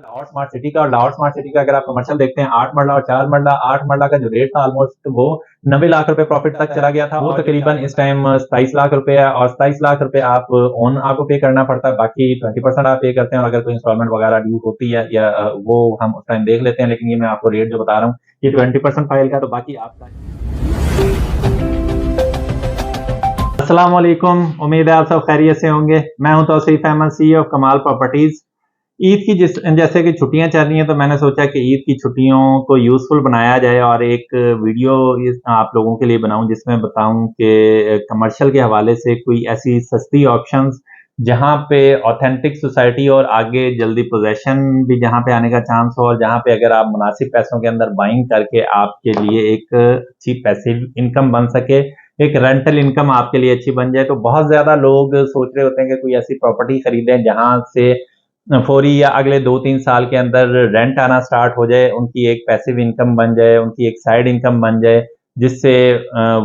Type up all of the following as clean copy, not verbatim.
Lahore smart city का। और Lahore smart city का अगर आप कमर्शियल देखते हैं 8 मरला और 4 मरला, 8 मरला का जो रेट था ऑलमोस्ट वो 90 लाख रुपए प्रॉफिट तक चला गया था। वो तकरीबन इस टाइम 27 लाख रुपए है और 27 लाख रुपए आप ओन आपको पे करना पड़ता है, बाकी 20% आप पे करते हैं। और अगर कोई इंस्टॉलमेंट वगैरह ड्यू होती है या वो हम उस टाइम देख लेते हैं, लेकिन ये मैं आपको रेट जो बता रहा हूँ ये 20% फाइल का, तो बाकी आपका। अस्सलाम वालेकुम, उम्मीद है आप सब खैरियत से होंगे। मैं हूं तौसीफ अहमद, CEO ऑफ कमाल प्रॉपर्टीज। ईद की जैसे कि छुट्टियां चल रही हैं तो मैंने सोचा कि ईद की छुट्टियों को यूजफुल बनाया जाए और एक वीडियो आप लोगों के लिए बनाऊं जिसमें बताऊं कि कमर्शियल के हवाले से कोई ऐसी सस्ती ऑप्शंस जहां पे ऑथेंटिक सोसाइटी और आगे जल्दी पोजेशन भी जहां पे आने का चांस हो, और जहां पे अगर आप मुनासिब पैसों के अंदर बाइंग करके आपके लिए एक अच्छी पैसिव इनकम बन सके, एक रेंटल इनकम आपके लिए अच्छी बन जाए। तो बहुत ज्यादा लोग सोच रहे होते हैं कि कोई ऐसी प्रॉपर्टी खरीदें जहां से फौरी या अगले 2-3 साल के अंदर रेंट आना स्टार्ट हो जाए, उनकी एक पैसिव इनकम बन जाए, उनकी एक साइड इनकम बन जाए, जिससे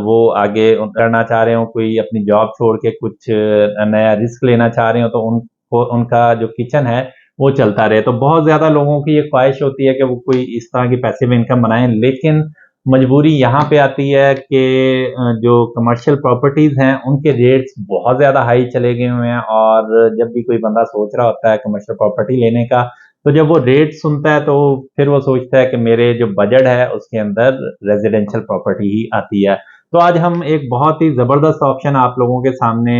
वो आगे करना चाह रहे हो, कोई अपनी जॉब छोड़ के कुछ नया रिस्क लेना चाह रहे हो, तो उनको उनका जो किचन है वो चलता रहे। तो बहुत ज्यादा लोगों की ये ख्वाहिश होती है कि वो कोई इस तरह की पैसिव इनकम बनाएं, लेकिन मजबूरी यहाँ पे आती है कि जो कमर्शियल प्रॉपर्टीज हैं उनके रेट्स बहुत ज़्यादा हाई चले गए हुए हैं। और जब भी कोई बंदा सोच रहा होता है कमर्शियल प्रॉपर्टी लेने का, तो जब वो रेट सुनता है तो फिर वो सोचता है कि मेरे जो बजट है उसके अंदर रेजिडेंशियल प्रॉपर्टी ही आती है। तो आज हम एक बहुत ही ज़बरदस्त ऑप्शन आप लोगों के सामने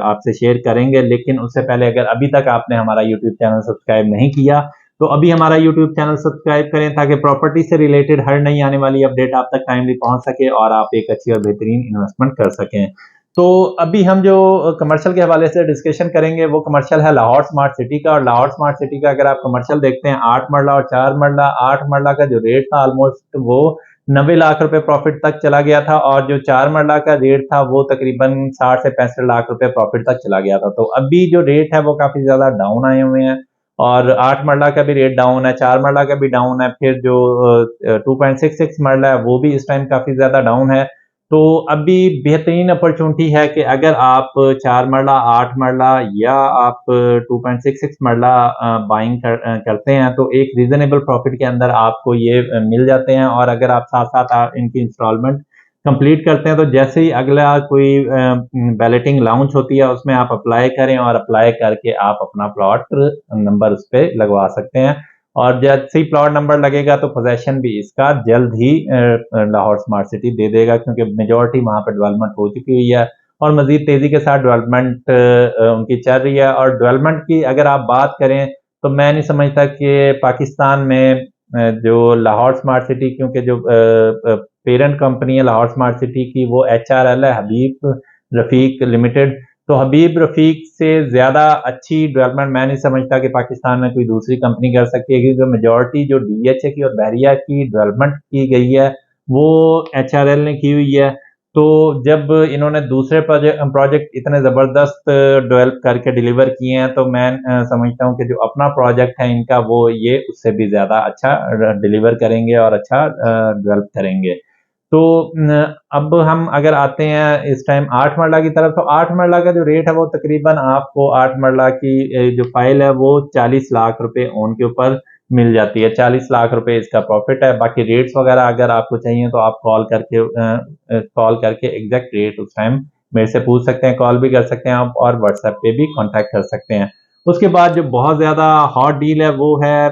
आपसे शेयर करेंगे, लेकिन उससे पहले अगर अभी तक आपने हमारा यूट्यूब चैनल सब्सक्राइब नहीं किया तो अभी हमारा यूट्यूब चैनल सब्सक्राइब करें ताकि प्रॉपर्टी से रिलेटेड हर नई आने वाली अपडेट आप तक टाइमली पहुंच सके और आप एक अच्छी और बेहतरीन इन्वेस्टमेंट कर सकें। तो अभी हम जो कमर्शियल के हवाले से डिस्कशन करेंगे वो कमर्शियल है लाहौर स्मार्ट सिटी का। और लाहौर स्मार्ट सिटी का अगर आप कमर्शियल देखते हैं 8 मरला और 4 मरला, 8 मरला का जो रेट था ऑलमोस्ट वो 90 लाख रुपए प्रॉफिट तक चला गया था, और जो 4 मरला का रेट था वो तकरीबन 60 से 65 लाख रुपए प्रॉफिट तक चला गया था। तो अभी जो रेट है वो काफी ज्यादा डाउन आए हुए हैं, और 8 मरला का भी रेट डाउन है, 4 मरला का भी डाउन है, फिर जो 2.66 मरला है वो भी इस टाइम काफी ज्यादा डाउन है। तो अभी बेहतरीन अपॉर्चुनिटी है कि अगर आप 4 मरला, 8 मरला या आप 2.66 मरला बाइंग करते हैं तो एक रीजनेबल प्रॉफिट के अंदर आपको ये मिल जाते हैं। और अगर आप साथ साथ इनकी इंस्टॉलमेंट कंप्लीट करते हैं तो जैसे ही अगला कोई बैलेटिंग लॉन्च होती है उसमें आप अप्लाई करें, और अप्लाई करके आप अपना प्लॉट नंबर उस पर लगवा सकते हैं। और जैसे ही प्लॉट नंबर लगेगा तो पोजेशन भी इसका जल्द ही लाहौर स्मार्ट सिटी दे देगा, क्योंकि मेजोरिटी वहां पर डेवलपमेंट हो चुकी हुई है और मजीद तेजी के साथ डेवलपमेंट उनकी चल रही है। और डेवलपमेंट की अगर आप बात करें तो मैं नहीं समझता कि पाकिस्तान में जो लाहौर स्मार्ट सिटी, क्योंकि जो पेरेंट कंपनी है लाहौर स्मार्ट सिटी की वो HRL है, हबीब रफीक लिमिटेड। तो हबीब रफीक से ज्यादा अच्छी डेवलपमेंट मैं नहीं समझता कि पाकिस्तान में कोई दूसरी कंपनी कर सकती है, क्योंकि मेजोरिटी जो DHA की और बहरिया की डेवलपमेंट की गई है वो HRL ने की हुई है। तो जब इन्होंने दूसरे प्रोजेक्ट इतने जबरदस्त डेवलप करके डिलीवर किए हैं तो मैं समझता हूं कि जो अपना प्रोजेक्ट है इनका वो ये उससे भी ज्यादा अच्छा डिलीवर करेंगे और अच्छा डेवलप करेंगे। तो अब हम अगर आते हैं इस टाइम 8 मरला की तरफ, तो 8 मरला का जो रेट है वो तकरीबन आपको 8 मरला की जो फाइल है वो 40 लाख रुपए ओन के ऊपर मिल जाती है। 40 लाख रुपए इसका प्रॉफिट है। बाकी रेट्स वगैरह अगर आपको चाहिए तो आप कॉल करके एग्जैक्ट रेट उस टाइम मेरे से पूछ सकते हैं, कॉल भी कर सकते हैं आप, और व्हाट्सएप पे भी कांटेक्ट कर सकते हैं। उसके बाद जो बहुत ज्यादा हॉट डील है वो है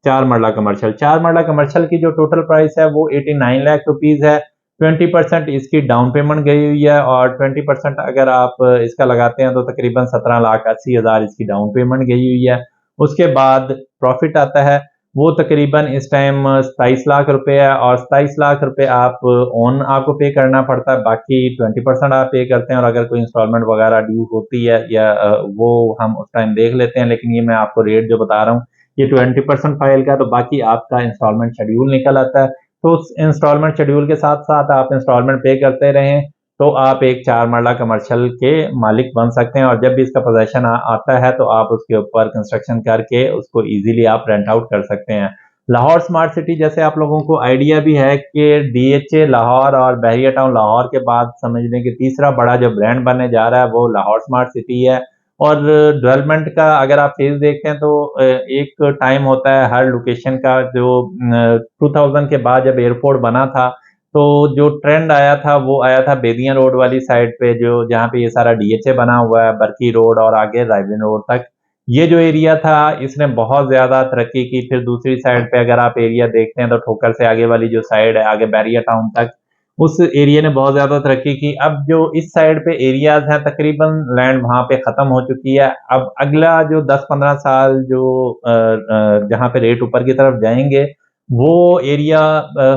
4 मरला कमर्शियल। 4 मरला कमर्शियल की जो टोटल प्राइस है वो 89 लाख रुपीज है। 20% इसकी डाउन पेमेंट गई हुई है, और 20% अगर आप इसका लगाते हैं तो तकरीबन 17,80,000 इसकी डाउन पेमेंट गई हुई है। उसके बाद प्रॉफिट आता है वो तकरीबन इस टाइम 27 लाख रुपए है, और 27 लाख रुपए आप ओन आपको पे करना पड़ता है, बाकी 20% आप पे करते हैं। और अगर कोई इंस्टॉलमेंट वगैरह ड्यू होती है या वो हम उस टाइम देख लेते हैं, लेकिन ये मैं आपको रेट जो बता रहा हूँ ये 20% फाइल का, तो बाकी आपका इंस्टॉलमेंट शेड्यूल निकल आता है। तो उस इंस्टॉलमेंट शेड्यूल के साथ साथ आप इंस्टॉलमेंट पे करते रहें तो आप एक 4 मरला कमर्शियल के मालिक बन सकते हैं। और जब भी इसका पोजेशन आता है तो आप उसके ऊपर कंस्ट्रक्शन करके उसको इजीली आप रेंट आउट कर सकते हैं। लाहौर स्मार्ट सिटी जैसे आप लोगों को आइडिया भी है कि DHA लाहौर और बहरिया टाउन लाहौर के बाद समझ लें कि तीसरा बड़ा जो ब्रांड बनने जा रहा है वो लाहौर स्मार्ट सिटी है। और डेवलपमेंट का अगर आप फेज देखते हैं तो एक टाइम होता है हर लोकेशन का, जो 2000 के बाद जब एयरपोर्ट बना था तो जो ट्रेंड आया था वो आया था बेदिया रोड वाली साइड पे, जो जहाँ पे ये सारा डीएचए बना हुआ है, बरकी रोड और आगे रायविन रोड तक। ये जो एरिया था इसने बहुत ज्यादा तरक्की की। फिर दूसरी साइड पे अगर आप एरिया देखते हैं तो ठोकर से आगे वाली जो साइड है आगे बैरिया टाउन तक, उस एरिया ने बहुत ज्यादा तरक्की की। अब जो इस साइड पे एरियाज हैं तकरीबन लैंड वहां पे खत्म हो चुकी है। अब अगला जो 10-15 साल जो जहां पे रेट ऊपर की तरफ जाएंगे वो एरिया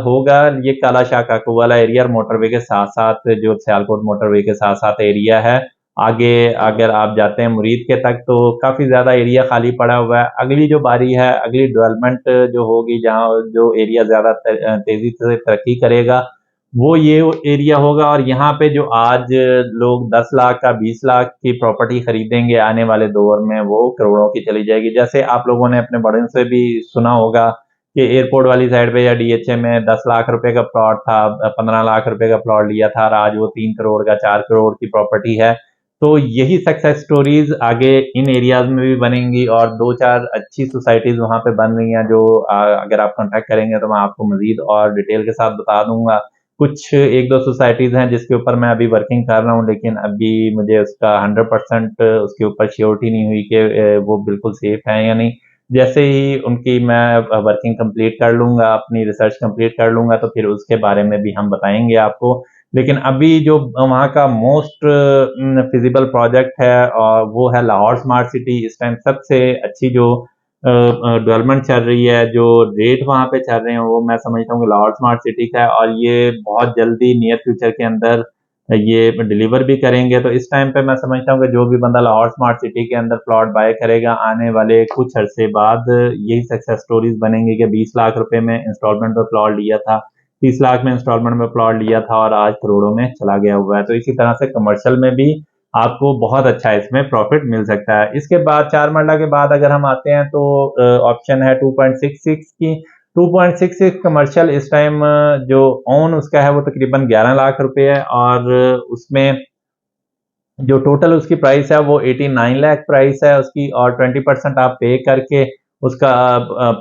होगा ये काला शाह काकू वाला एरिया, मोटरवे के साथ साथ जो सियालकोट मोटरवे के साथ साथ एरिया है। आगे अगर आप जाते हैं मुरीद के तक तो काफी ज्यादा एरिया खाली पड़ा हुआ है। अगली जो बारी है, अगली डेवलपमेंट जो होगी, जहाँ जो एरिया ज्यादा तेजी से तरक्की करेगा वो ये एरिया होगा। और यहाँ पे जो आज लोग 10 लाख का 20 लाख की प्रॉपर्टी खरीदेंगे आने वाले दौर में वो करोड़ों की चली जाएगी। जैसे आप लोगों ने अपने बड़े से भी सुना होगा कि एयरपोर्ट वाली साइड पे या डीएचए में 10 लाख रुपए का प्लॉट था, 15 लाख रुपए का प्लॉट लिया था और आज वो 3 करोड़ का 4 करोड़ की प्रॉपर्टी है। तो यही सक्सेस स्टोरीज आगे इन एरियाज में भी बनेंगी और 2-4 अच्छी सोसाइटीज वहां पे बन रही हैं, जो अगर आप कांटेक्ट करेंगे तो मैं आपको मजीद और डिटेल के साथ बता दूंगा। कुछ 1-2 सोसाइटीज हैं जिसके ऊपर मैं अभी वर्किंग कर रहा हूँ, लेकिन अभी मुझे उसका 100% उसके ऊपर श्योरिटी नहीं हुई कि वो बिल्कुल सेफ है या नहीं। जैसे ही उनकी मैं वर्किंग कंप्लीट कर लूंगा, अपनी रिसर्च कंप्लीट कर लूंगा, तो फिर उसके बारे में भी हम बताएंगे आपको। लेकिन अभी जो वहाँ का मोस्ट फिजिबल प्रोजेक्ट है और वो है लाहौर स्मार्ट सिटी। इस टाइम सबसे अच्छी जो डेवलपमेंट चल रही है, जो रेट वहाँ पे चल रहे हैं वो मैं समझता हूँ कि लाहौर स्मार्ट सिटी का है और ये बहुत जल्दी नियर फ्यूचर के अंदर ये डिलीवर भी करेंगे। तो इस टाइम पे मैं समझता हूँ कि जो भी बंदा लाहौर स्मार्ट सिटी के अंदर प्लॉट बाय करेगा आने वाले कुछ अरसे बाद यही सक्सेस स्टोरीज बनेंगी कि 20 लाख रुपए में इंस्टॉलमेंट में प्लॉट लिया था, 30 लाख में इंस्टॉलमेंट में प्लॉट लिया था और आज करोड़ों में चला गया हुआ है। तो इसी तरह से कमर्शियल में भी आपको बहुत अच्छा इसमें प्रॉफिट मिल सकता है। इसके बाद 4 मरला के बाद अगर हम आते हैं तो ऑप्शन है 2.66 की। 2.66 कमर्शियल इस टाइम जो ओन उसका है वो तकरीबन 11 लाख रुपए है और उसमें जो टोटल उसकी प्राइस है वो 89 लाख प्राइस है उसकी और 20% आप पे करके उसका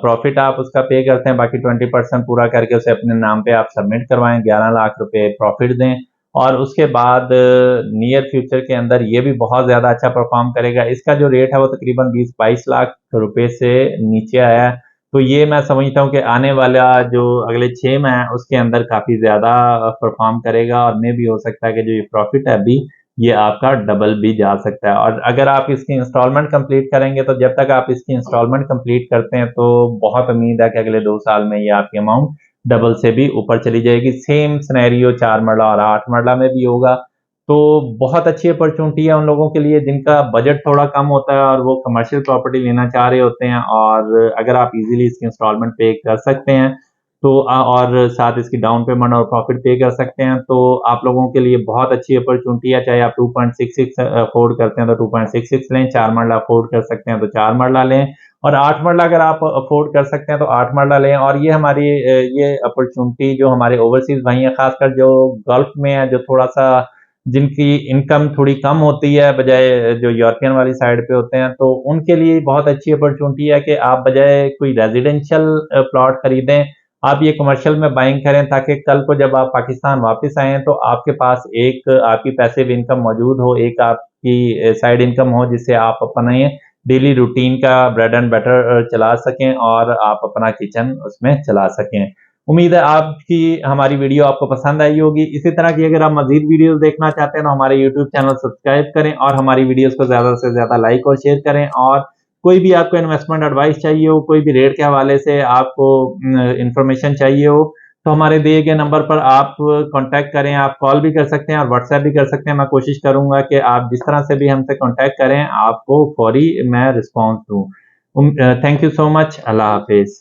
प्रॉफिट आप उसका पे करते हैं, बाकी 20% पूरा करके उसे अपने नाम पे आप सबमिट करवाएं, 11 लाख रुपए प्रॉफिट दें और उसके बाद नियर फ्यूचर के अंदर ये भी बहुत ज्यादा अच्छा परफॉर्म करेगा। इसका जो रेट है वो तकरीबन 20-22 लाख रुपए से नीचे आया है। तो ये मैं समझता हूँ कि आने वाला जो अगले 6 माह है उसके अंदर काफी ज्यादा परफॉर्म करेगा और मे भी हो सकता है कि जो ये प्रॉफिट है अभी ये आपका डबल भी जा सकता है। और अगर आप इसकी इंस्टॉलमेंट कंप्लीट करेंगे तो जब तक आप इसकी इंस्टॉलमेंट कंप्लीट करते हैं तो बहुत उम्मीद है कि अगले 2 साल में ये आपकी अमाउंट डबल से भी ऊपर चली जाएगी। सेम सिनेरियो 4 मरला और 8 मरला में भी होगा। तो बहुत अच्छी अपॉर्चुनिटी है उन लोगों के लिए जिनका बजट थोड़ा कम होता है और वो कमर्शियल प्रॉपर्टी लेना चाह रहे होते हैं। और अगर आप इजीली इसकी इंस्टॉलमेंट पे कर सकते हैं तो और साथ इसकी डाउन पेमेंट और प्रॉफिट पे कर सकते हैं तो आप लोगों के लिए बहुत अच्छी अपॉर्चुनिटी है। चाहे आप 2.66 अफोर्ड करते हैं तो 2.66 लें, 4 मरला अफोर्ड कर सकते हैं तो 4 मरला लें और 8 मरला अगर आप अफोर्ड कर सकते हैं तो 8 मरला लें। और ये हमारी ये अपॉर्चुनिटी जो हमारे ओवरसीज भाई हैं, खासकर जो गल्फ में है, जो थोड़ा सा जिनकी इनकम थोड़ी कम होती है बजाय जो यूरोपियन वाली साइड पे होते हैं, तो उनके लिए बहुत अच्छी अपॉर्चुनिटी है कि आप बजाय कोई रेजिडेंशियल प्लॉट खरीदें, आप ये कमर्शियल में बाइंग करें ताकि कल को जब आप पाकिस्तान वापस आए तो आपके पास एक आपकी पैसिव इनकम मौजूद हो, एक आपकी साइड इनकम हो जिससे आप अपने डेली रूटीन का ब्रेड एंड बटर चला सकें और आप अपना किचन उसमें चला सकें। उम्मीद है आपकी हमारी वीडियो आपको पसंद आई होगी। इसी तरह की अगर आप मजीद वीडियोस देखना चाहते हैं तो हमारे यूट्यूब चैनल सब्सक्राइब करें और हमारी वीडियोस को ज्यादा से ज्यादा लाइक और शेयर करें। और कोई भी आपको इन्वेस्टमेंट एडवाइस चाहिए हो, कोई भी रेट के हवाले से आपको इंफॉर्मेशन चाहिए हो तो हमारे दिए गए नंबर पर आप कांटेक्ट करें। आप कॉल भी कर सकते हैं और व्हाट्सएप भी कर सकते हैं। मैं कोशिश करूंगा कि आप जिस तरह से भी हमसे कांटेक्ट करें आपको फौरी मैं रिस्पॉन्स दूं। Thank you so much. Allah Hafiz.